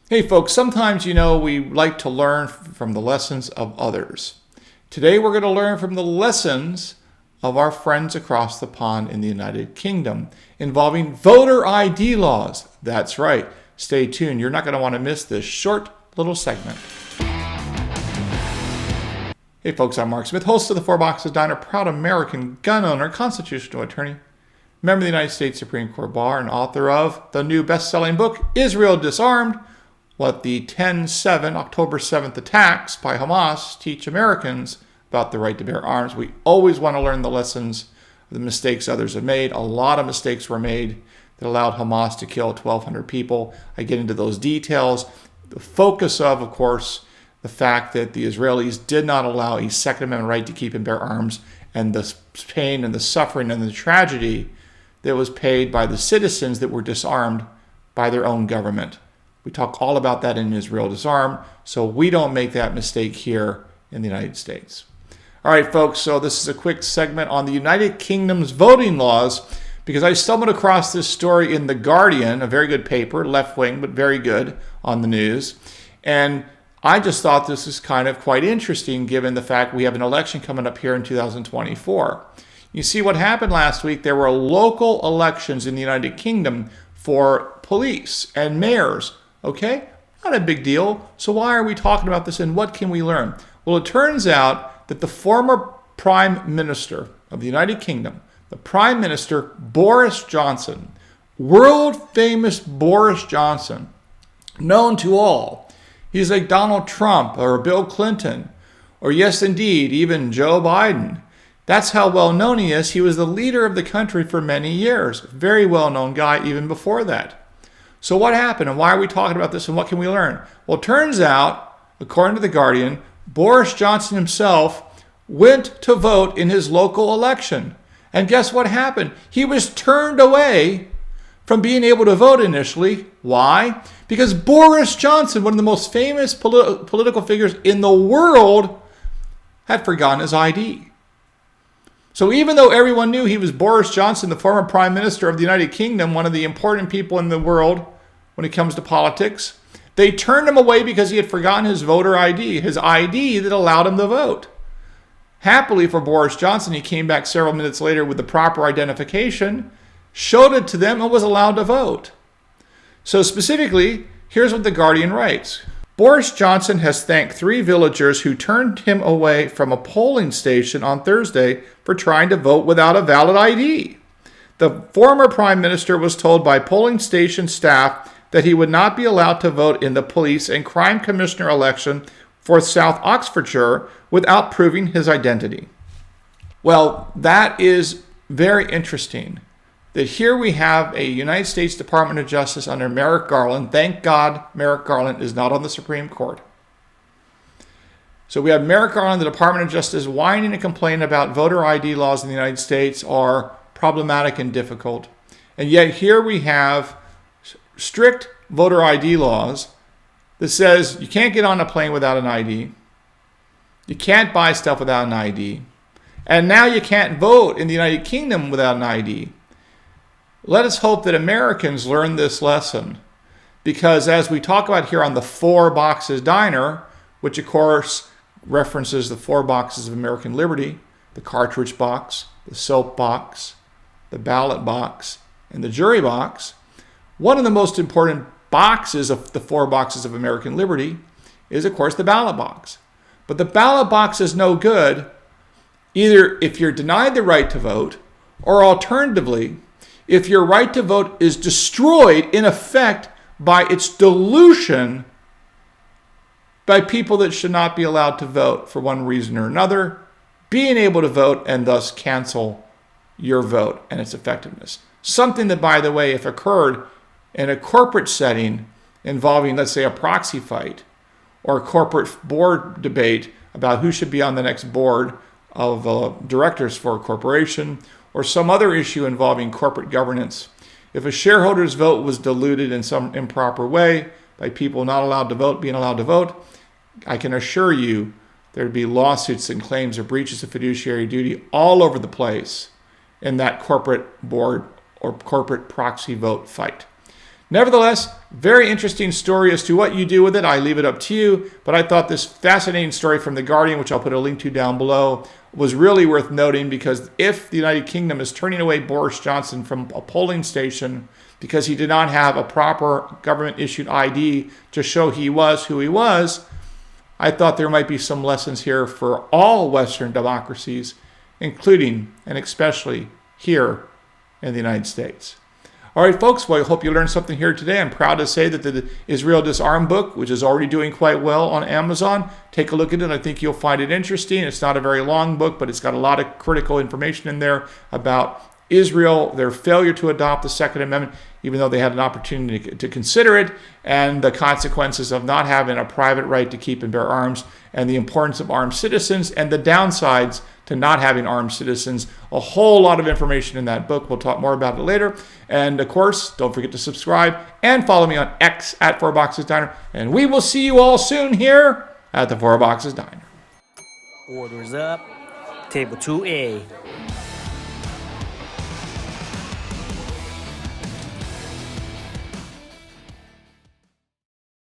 Hey folks, sometimes we like to learn from the lessons of others. Today we're going to learn from the lessons of our friends across the pond in the United Kingdom involving voter ID laws. That's right. Stay tuned. You're not going to want to miss this short little segment. Hey folks, I'm Mark Smith, host of the Four Boxes Diner, proud American gun owner, constitutional attorney, member of the United States Supreme Court Bar, and author of the new best-selling book, Israel Disarmed: What the October 7th attacks by Hamas teach Americans about the right to bear arms. We always want to learn the lessons of the mistakes others have made. A lot of mistakes were made that allowed Hamas to kill 1,200 people. I get into those details. The focus of course, the fact that the Israelis did not allow a Second Amendment right to keep and bear arms, and the pain and the suffering and the tragedy that was paid by the citizens that were disarmed by their own government. We talk all about that in Israel Disarmed, so we don't make that mistake here in the United States. All right, folks, so this is a quick segment on the United Kingdom's voting laws because I stumbled across this story in The Guardian, a very good paper, left-wing, but very good on the news. And I just thought this is kind of quite interesting given the fact we have an election coming up here in 2024. You see what happened last week, there were local elections in the United Kingdom for police and mayors. Okay, not a big deal. So why are we talking about this and what can we learn? Well, it turns out that the former Prime Minister of the United Kingdom, the Prime Minister Boris Johnson, world famous Boris Johnson, known to all. He's like Donald Trump or Bill Clinton, or yes, indeed, even Joe Biden. That's how well known he is. He was the leader of the country for many years. Very well known guy even before that. So what happened and why are we talking about this and what can we learn? Well, it turns out, according to The Guardian, Boris Johnson himself went to vote in his local election. And guess what happened? He was turned away from being able to vote initially. Why? Because Boris Johnson, one of the most famous political figures in the world, had forgotten his ID. So even though everyone knew he was Boris Johnson, the former Prime Minister of the United Kingdom, one of the important people in the world when it comes to politics, they turned him away because he had forgotten his voter ID, his ID that allowed him to vote. Happily for Boris Johnson, he came back several minutes later with the proper identification, showed it to them, and was allowed to vote. So specifically, here's what The Guardian writes. Boris Johnson has thanked 3 villagers who turned him away from a polling station on Thursday for trying to vote without a valid ID. The former Prime Minister was told by polling station staff that he would not be allowed to vote in the police and crime commissioner election for South Oxfordshire without proving his identity. Well, that is very interesting. That here we have a United States Department of Justice under Merrick Garland. Thank God Merrick Garland is not on the Supreme Court. So we have Merrick Garland, the Department of Justice, whining and complaining about voter ID laws in the United States are problematic and difficult. And yet here we have strict voter ID laws that says you can't get on a plane without an ID. You can't buy stuff without an ID. And now you can't vote in the United Kingdom without an ID. Let us hope that Americans learn this lesson, because as we talk about here on the Four Boxes Diner, which of course references the 4 boxes of American liberty, the cartridge box, the soap box, the ballot box, and the jury box, one of the most important boxes of the 4 boxes of American liberty is of course the ballot box. But the ballot box is no good either if you're denied the right to vote, or alternatively, if your right to vote is destroyed in effect by its dilution by people that should not be allowed to vote for one reason or another, being able to vote and thus cancel your vote and its effectiveness. Something that, by the way, if occurred in a corporate setting involving, let's say, a proxy fight or a corporate board debate about who should be on the next board of directors for a corporation, or some other issue involving corporate governance, if a shareholder's vote was diluted in some improper way by people not allowed to vote being allowed to vote, I can assure you there'd be lawsuits and claims of breaches of fiduciary duty all over the place in that corporate board or corporate proxy vote fight. Nevertheless, very interesting story. As to what you do with it, I leave it up to you. But I thought this fascinating story from The Guardian, which I'll put a link to down below, was really worth noting, because if the United Kingdom is turning away Boris Johnson from a polling station because he did not have a proper government-issued ID to show he was who he was, I thought there might be some lessons here for all Western democracies, including and especially here in the United States. All right, folks, well, I hope you learned something here today. I'm proud to say that the Israel Disarmed book, which is already doing quite well on Amazon, take a look at it. I think you'll find it interesting. It's not a very long book, but it's got a lot of critical information in there about Israel, their failure to adopt the Second Amendment, even though they had an opportunity to consider it, and the consequences of not having a private right to keep and bear arms, and the importance of armed citizens, and the downsides to not having armed citizens. A whole lot of information in that book. We'll talk more about it later. And of course, don't forget to subscribe and follow me on X at 4 Boxes Diner. And we will see you all soon here at the 4 Boxes Diner. Orders up. Table 2A.